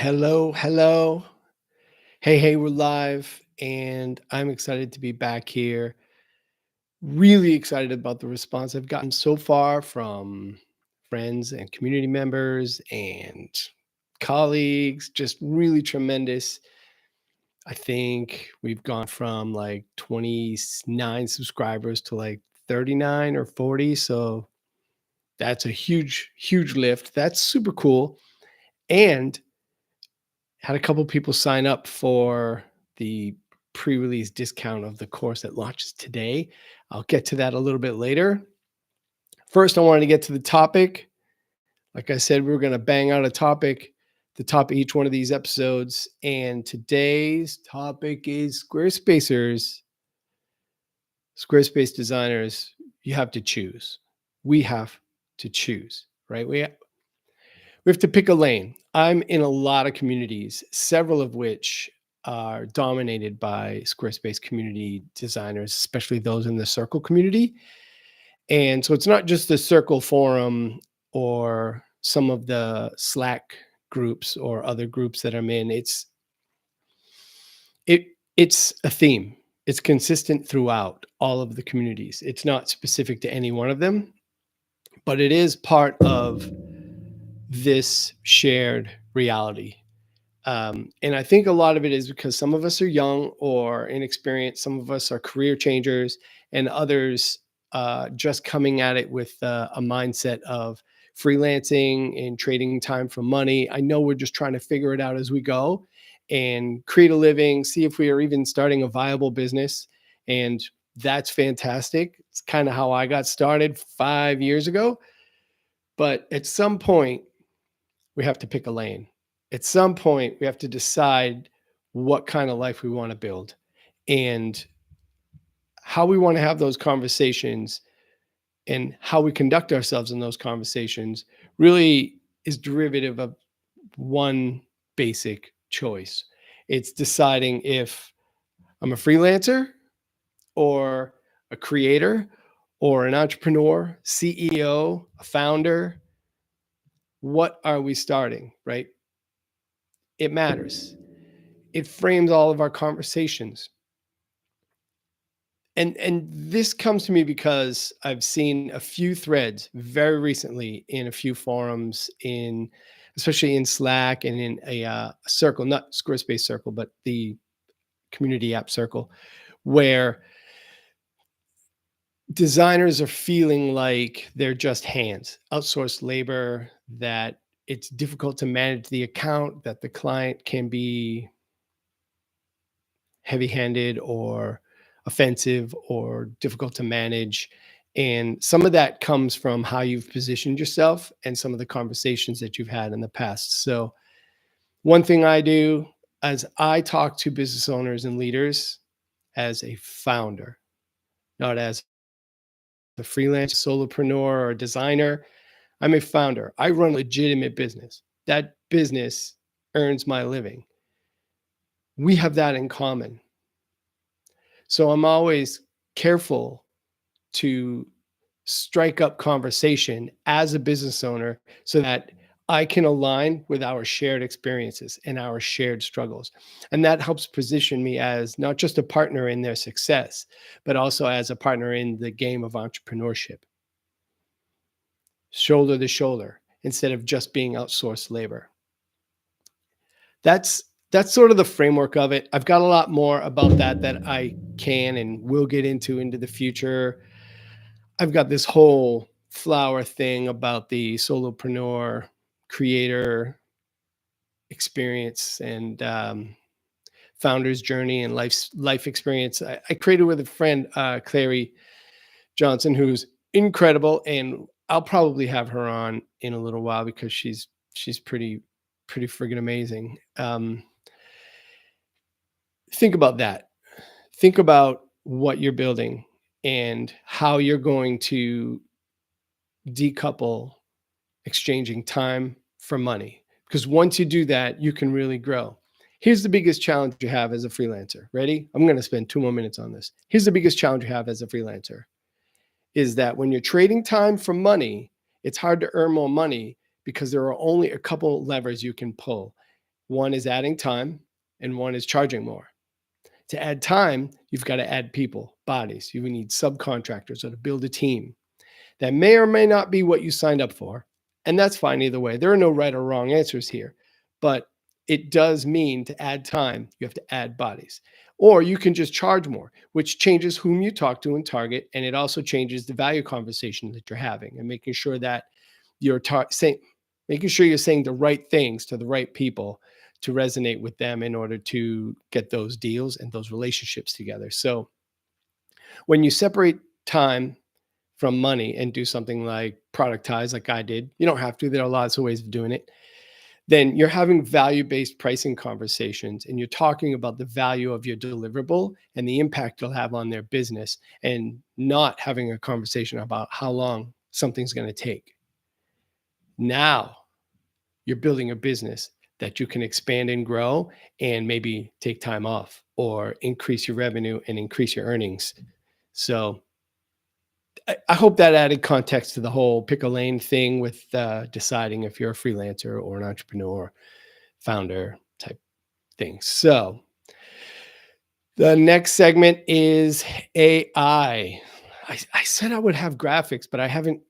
Hello, hello. Hey, we're live, and I'm excited to be back here. Really excited about the response I've gotten so far from friends and community members and colleagues. Just really tremendous. I think we've gone from like 29 subscribers to like 39 or 40. So that's a huge lift. That's super cool. And had a couple people sign up for the pre-release discount of the course that launches today. I'll get to that a little bit later. First, I wanted to get to the topic. Like I said, we were going to bang out a topic, the top of each one of these episodes. And today's topic is Squarespacers, Squarespace designers. You have to choose. We have to choose, right? We have to pick a lane. I'm in a lot of communities, several of which are dominated by Squarespace community designers, especially those in the Circle community. And so it's not just the Circle forum or some of the Slack groups or other groups that I'm in. It's a theme. It's consistent throughout all of the communities. It's not specific to any one of them, but it is part of this shared reality. And I think a lot of it is because some of us are young or inexperienced, some of us are career changers, and others just coming at it with a mindset of freelancing and trading time for money. I know we're just trying to figure it out as we go and create a living, see if we are even starting a viable business. And that's fantastic. It's kind of how I got started 5 years ago. But at some point, we have to pick a lane. At some point, we have to decide what kind of life we want to build and how we want to have those conversations, and how we conduct ourselves in those conversations really is derivative of one basic choice. It's deciding if I'm a freelancer or a creator or an entrepreneur, CEO, a founder. What are we starting, right? It matters. It frames all of our conversations. And this comes to me because I've seen a few threads very recently in a few forums, in especially in Slack and in a circle, not Squarespace circle, but the community app circle, where designers are feeling like they're just hands, outsourced labor, that it's difficult to manage the account, that the client can be heavy-handed or offensive or difficult to manage. And some of that comes from how you've positioned yourself and some of the conversations that you've had in the past. So one thing I do as I talk to business owners and leaders as a founder, not as a freelance solopreneur or designer, I'm a founder. I run a legitimate business. That business earns my living. We have that in common. So I'm always careful to strike up conversation as a business owner so that I can align with our shared experiences and our shared struggles. And that helps position me as not just a partner in their success, but also as a partner in the game of entrepreneurship, shoulder to shoulder, instead of just being outsourced labor. That's sort of the framework of it. I've got a lot more about that I can and will get into the future. I've got this whole flower thing about the solopreneur creator experience and founder's journey and life experience. I created with a friend, Clary Johnson, who's incredible, and I'll probably have her on in a little while because she's pretty friggin' amazing. Think about that. Think about what you're building and how you're going to decouple exchanging time for money. Because once you do that, you can really grow. Here's the biggest challenge you have as a freelancer. Ready? I'm going to spend 2 more minutes on this. Here's the biggest challenge you have as a freelancer is that when you're trading time for money, it's hard to earn more money because there are only a couple levers you can pull. One is adding time and one is charging more. To add time, you've got to add people, bodies. You need subcontractors or to build a team. That may or may not be what you signed up for. And that's fine either way. There are no right or wrong answers here. But it does mean to add time, you have to add bodies. Or you can just charge more, which changes whom you talk to and target. And it also changes the value conversation that you're having and making sure that you're making sure you're saying the right things to the right people to resonate with them in order to get those deals and those relationships together. So when you separate time from money and do something like productize, like I did, you don't have to, there are lots of ways of doing it. Then you're having value-based pricing conversations and you're talking about the value of your deliverable and the impact it'll have on their business, and not having a conversation about how long something's going to take. Now you're building a business that you can expand and grow and maybe take time off or increase your revenue and increase your earnings. So I hope that added context to the whole pick a lane thing with deciding if you're a freelancer or an entrepreneur, founder type thing. So the next segment is AI. I said I would have graphics, but I haven't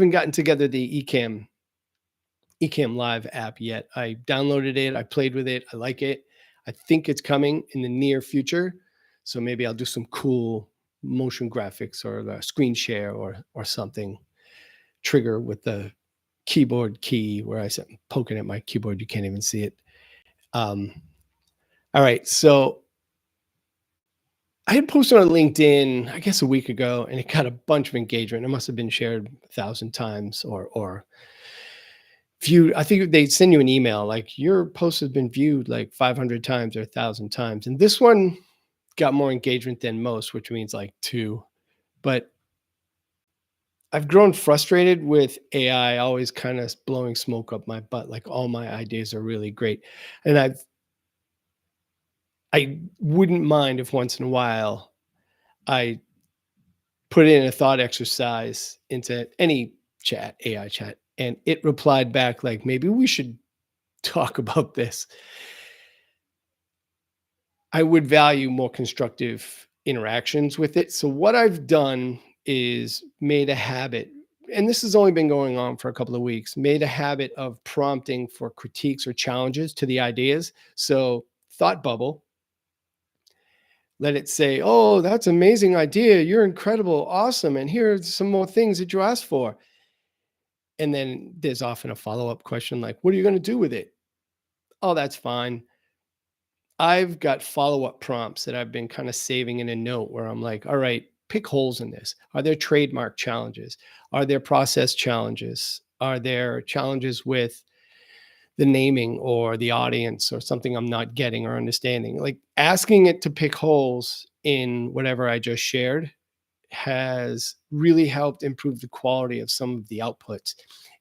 gotten together the Ecamm Live app yet. I downloaded it, I played with it, I like it. I think it's coming in the near future. So maybe I'll do some cool motion graphics or the screen share or something. Trigger with the keyboard key where I said poking at my keyboard, you can't even see it. All right, so I had posted on LinkedIn, I guess a week ago, and it got a bunch of engagement. It must have been shared 1,000 times or viewed. I think they send you an email like your post has been viewed like 500 times or 1,000 times. And this one got more engagement than most, which means like 2. But I've grown frustrated with AI always kind of blowing smoke up my butt. Like all my ideas are really great. And I wouldn't mind if once in a while I put in a thought exercise into any chat, AI chat, and it replied back like, maybe we should talk about this. I would value more constructive interactions with it. So what I've done is made a habit, and this has only been going on for a couple of weeks, made a habit of prompting for critiques or challenges to the ideas. So thought bubble, let it say, oh, that's an amazing idea. You're incredible. Awesome. And here's some more things that you asked for. And then there's often a follow-up question like, what are you going to do with it? Oh, that's fine. I've got follow-up prompts that I've been kind of saving in a note where I'm like, all right, pick holes in this. Are there trademark challenges? Are there process challenges? Are there challenges with the naming or the audience or something I'm not getting or understanding? Like asking it to pick holes in whatever I just shared has really helped improve the quality of some of the outputs.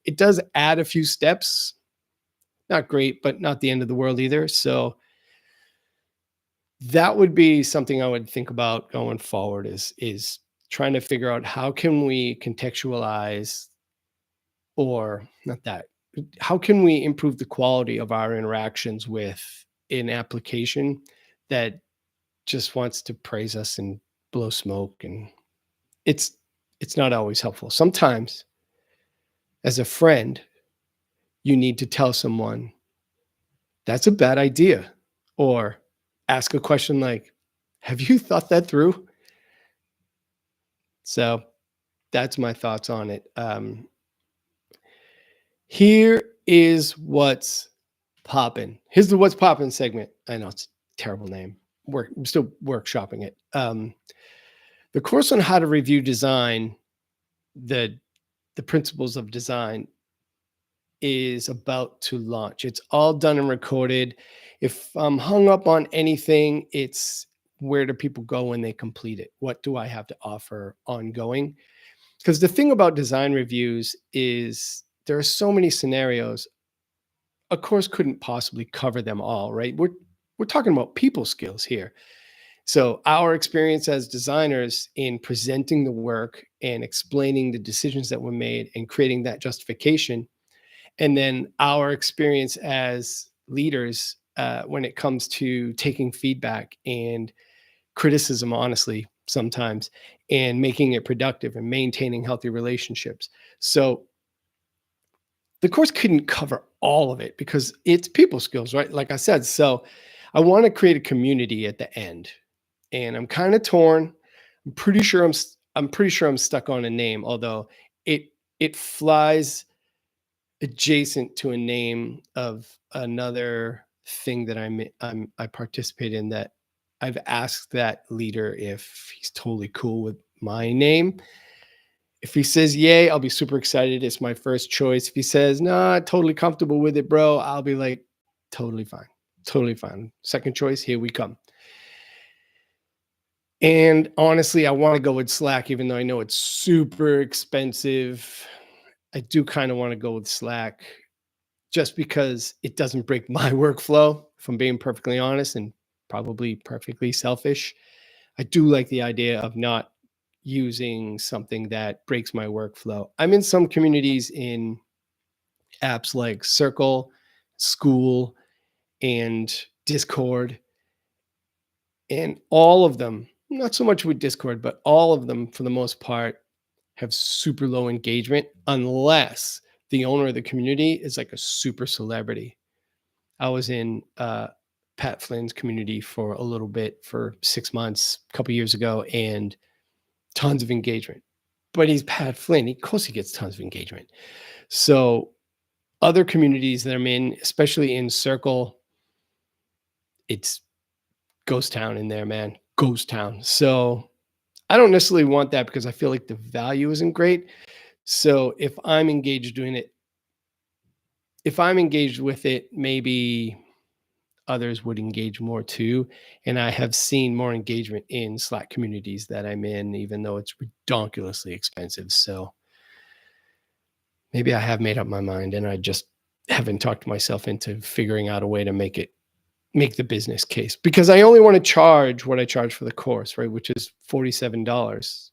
It does add a few steps, not great, but not the end of the world either. So that would be something I would think about going forward is trying to figure out how can we contextualize, or not that, how can we improve the quality of our interactions with an application that just wants to praise us and blow smoke, and it's not always helpful. Sometimes as a friend, you need to tell someone that's a bad idea, or ask a question like, have you thought that through? So that's my thoughts on it. Here is what's poppin'. Here's the what's poppin' segment. I know it's a terrible name. I'm still workshopping it. The course on how to review design, the principles of design, is about to launch. It's all done and recorded. If I'm hung up on anything, it's where do people go when they complete it? What do I have to offer ongoing? Because the thing about design reviews is there are so many scenarios. A course couldn't possibly cover them all, right? We're talking about people skills here. So our experience as designers in presenting the work and explaining the decisions that were made and creating that justification, and then our experience as leaders when it comes to taking feedback and criticism, honestly, sometimes, and making it productive and maintaining healthy relationships. So the course couldn't cover all of it because it's people skills, right? Like I said, so I want to create a community at the end, and I'm kind of torn. I'm pretty sure I'm stuck on a name, although it flies adjacent to a name of another thing that I participate in, that I've asked that leader if he's totally cool with my name. If he says yay, I'll be super excited. It's my first choice. If he says nah, totally comfortable with it, bro, I'll be like, totally fine. Totally fine. Second choice, here we come. And honestly, I want to go with Slack, even though I know it's super expensive. I do kind of want to go with Slack just because it doesn't break my workflow, if I'm being perfectly honest and probably perfectly selfish. I do like the idea of not using something that breaks my workflow. I'm in some communities in apps like Circle, School, and Discord, and all of them, not so much with Discord, but all of them for the most part have super low engagement unless the owner of the community is like a super celebrity. I was in Pat Flynn's community for a little bit, for 6 months, a couple years ago, and tons of engagement. But he's Pat Flynn. Of course, he gets tons of engagement. So other communities that I'm in, especially in Circle, it's ghost town in there, man. Ghost town. So I don't necessarily want that because I feel like the value isn't great. So if I'm engaged doing it, if I'm engaged with it, maybe others would engage more too. And I have seen more engagement in Slack communities that I'm in, even though it's ridiculously expensive. So maybe I have made up my mind and I just haven't talked myself into figuring out a way to make the business case, because I only want to charge what I charge for the course, right? Which is $47.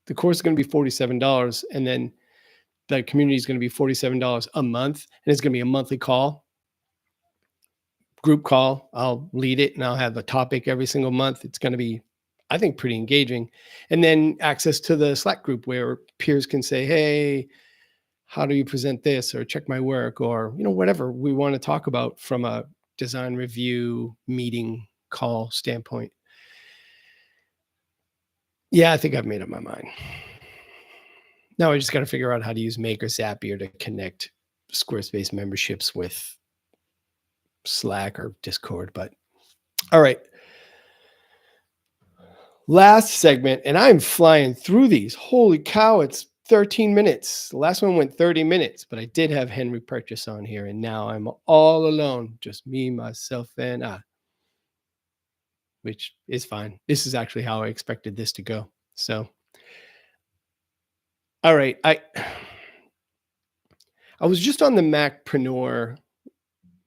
The course is going to be $47. And then the community is going to be $47 a month. And it's going to be a monthly call, group call. I'll lead it and I'll have a topic every single month. It's going to be, I think, pretty engaging. And then access to the Slack group where peers can say, hey, how do you present this, or check my work, or, whatever we want to talk about from a design review meeting call standpoint. Yeah, I think I've made up my mind. Now I just got to figure out how to use Make or Zapier to connect Squarespace memberships with Slack or Discord. But all right. Last segment, and I'm flying through these. Holy cow, it's 13 minutes. The last one went 30 minutes, but I did have Henry Purchase on here, and now I'm all alone, just me, myself, and I, which is fine. This is actually how I expected this to go. So, all right, I was just on the Macpreneur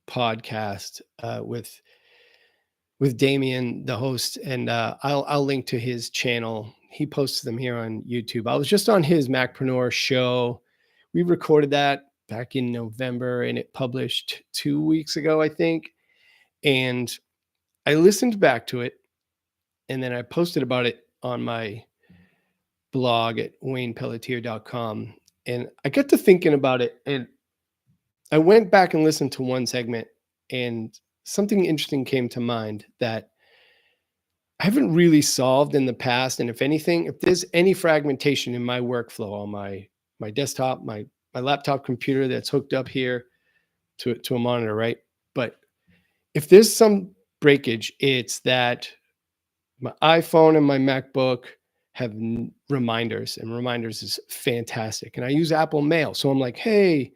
podcast with Damien, the host, and I'll link to his channel. He posts them here on YouTube. I was just on his Macpreneur show. We recorded that back in November, and it published 2 weeks ago, I think. And I listened back to it, and then I posted about it on my blog at waynepelletier.com. And I got to thinking about it, and I went back and listened to one segment, and something interesting came to mind that I haven't really solved in the past. And if anything, if there's any fragmentation in my workflow on my desktop, my laptop computer that's hooked up here to a monitor, right? But if there's some breakage, it's that my iPhone and my MacBook have reminders, and reminders is fantastic. And I use Apple Mail. So I'm like, hey,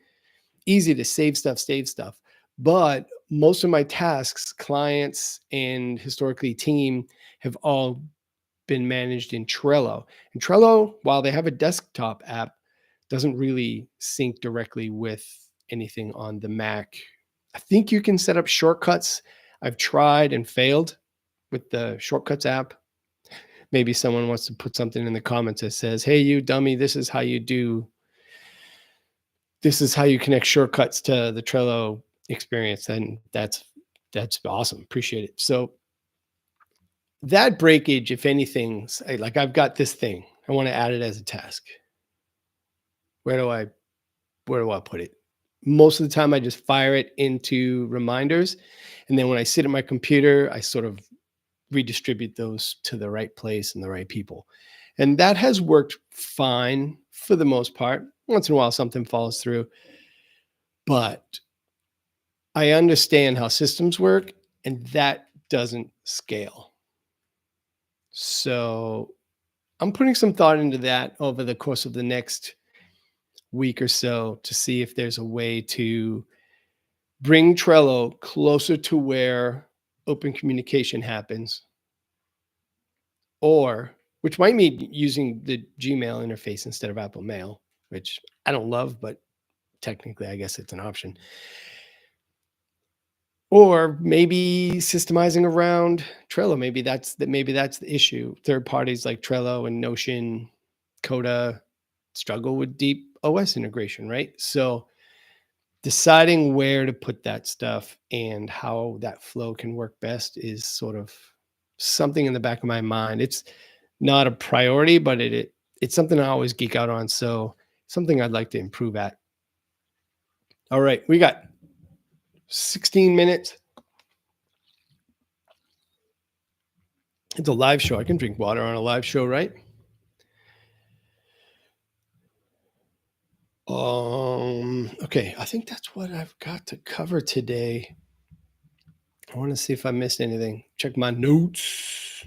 easy to save stuff. But most of my tasks, clients, and historically team, have all been managed in Trello. And Trello, while they have a desktop app, doesn't really sync directly with anything on the Mac. I think you can set up shortcuts. I've tried and failed with the shortcuts app. Maybe someone wants to put something in the comments that says, hey, you dummy, this is how you connect shortcuts to the Trello experience, then that's awesome. Appreciate it. So that breakage, if anything, like I've got this thing. I want to add it as a task. Where do I where do I put it? Most of the time I just fire it into reminders. And then when I sit at my computer, I sort of redistribute those to the right place and the right people. And that has worked fine for the most part. Once in a while, something falls through, but I understand how systems work and that doesn't scale. So I'm putting some thought into that over the course of the next week or so to see if there's a way to bring Trello closer to where open communication happens, or which might mean using the Gmail interface instead of Apple Mail, which I don't love, but technically I guess it's an option. Or maybe systemizing around Trello. Maybe that's the issue. Third parties like Trello and Notion, Coda struggle with deep OS integration, right? So deciding where to put that stuff and how that flow can work best is sort of something in the back of my mind. It's not a priority, but it's something I always geek out on. So something I'd like to improve at. All right, we got 16 minutes. It's a live show. I can drink water on a live show, right? Okay, I think that's what I've got to cover today. I want to see if I missed anything. Check my notes.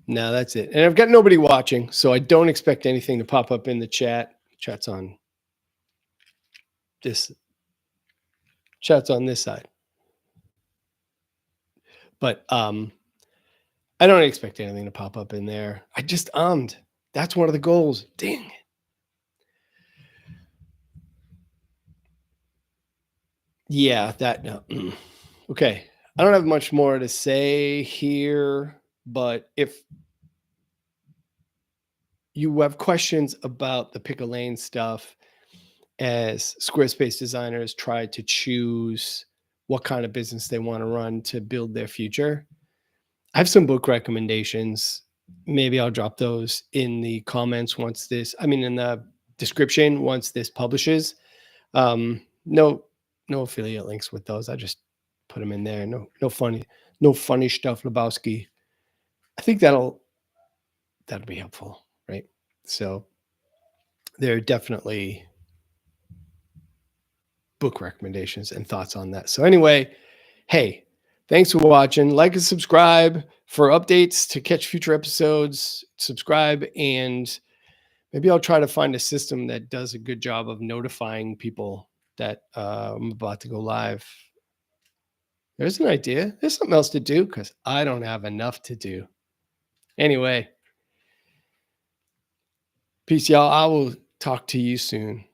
No, that's it. And I've got nobody watching, so I don't expect anything to pop up in the chat. Chat's on this side. But I don't expect anything to pop up in there. I just ummed. That's one of the goals. Dang. Yeah, that no. Okay. I don't have much more to say here, but if you have questions about the pick a lane stuff, as Squarespace designers try to choose what kind of business they want to run to build their future, I have some book recommendations. Maybe I'll drop those in the comments in the description once this publishes. No affiliate links with those. I just put them in there. No funny stuff, Lebowski. I think that'll be helpful, right? So there are definitely book recommendations and thoughts on that. So anyway, hey, thanks for watching. Like and subscribe for updates to catch future episodes. Subscribe, and maybe I'll try to find a system that does a good job of notifying people that I'm about to go live. There's an idea. There's something else to do because I don't have enough to do. Anyway, peace, y'all. I will talk to you soon.